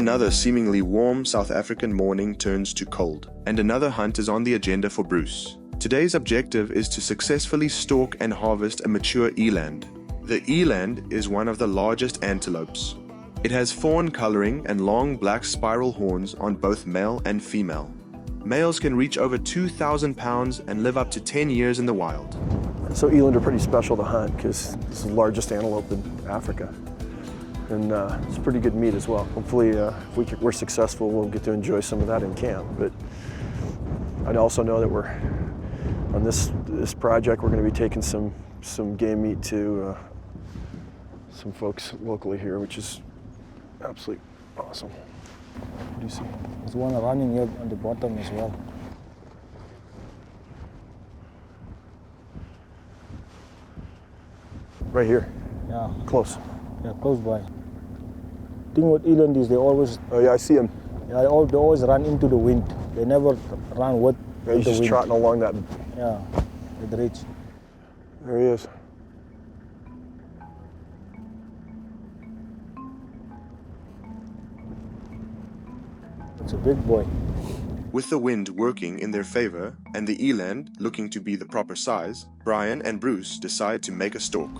Another seemingly warm South African morning turns to cold, and another hunt is on the agenda for Bruce. Today's objective is to successfully stalk and harvest a mature eland. The eland is one of the largest antelopes. It has fawn coloring and long black spiral horns on both male and female. Males can reach over 2,000 pounds and live up to 10 years in the wild. So eland are pretty special to hunt because it's the largest antelope in Africa. And it's pretty good meat as well. Hopefully, if we're successful, we'll get to enjoy some of that in camp. But I also know that we're on this project. We're going to be taking some game meat to some folks locally here, which is absolutely awesome. What do you see? There's one running here on the bottom as well. Right here. Yeah. Close. Yeah, close by. The thing with eland is they always... Oh yeah, I see him. Yeah, they always run into the wind. They never run with yeah, he's the just wind. trotting along that. Yeah, with the ridge. There he is. It's a big boy. With the wind working in their favor and the eland looking to be the proper size, Brian and Bruce decide to make a stalk.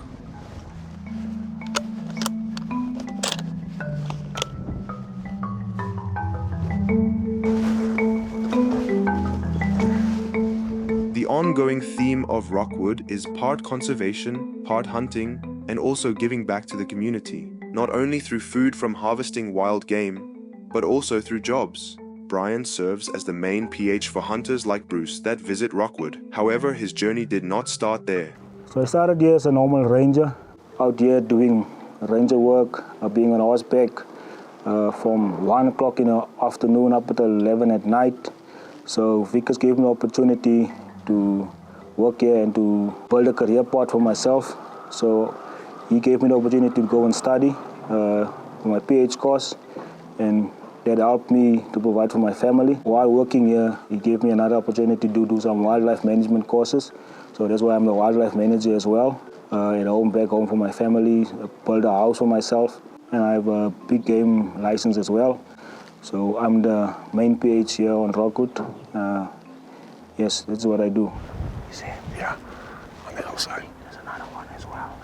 The ongoing theme of Rockwood is part conservation, part hunting, and also giving back to the community, not only through food from harvesting wild game, but also through jobs. Brian serves as the main PH for hunters like Bruce that visit Rockwood. However, his journey did not start there. So I started here as a normal ranger, out here doing ranger work, being on horseback from 1 o'clock in the afternoon up until 11 at night. So Vickers gave me the opportunity to work here and to build a career path for myself. So he gave me the opportunity to go and study for my PH course, and that helped me to provide for my family. While working here, he gave me another opportunity to do some wildlife management courses. So that's why I'm the wildlife manager as well. At home, back home for my family, build a house for myself, and I have a big game license as well. So I'm the main PH here on Rockwood. Yes, that's what I do. You see him? Yeah, on the hillside. There's another one as well.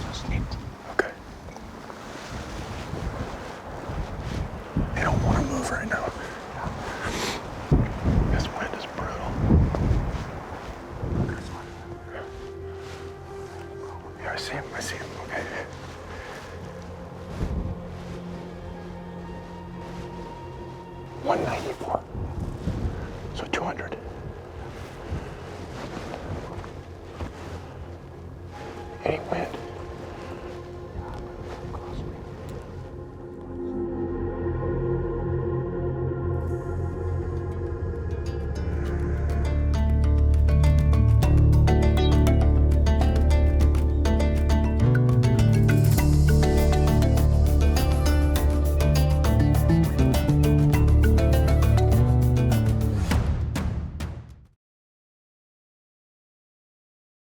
Just neat. Okay. They don't want to move right now. This wind is brutal. Yeah, I see him. Okay. $194. So 200.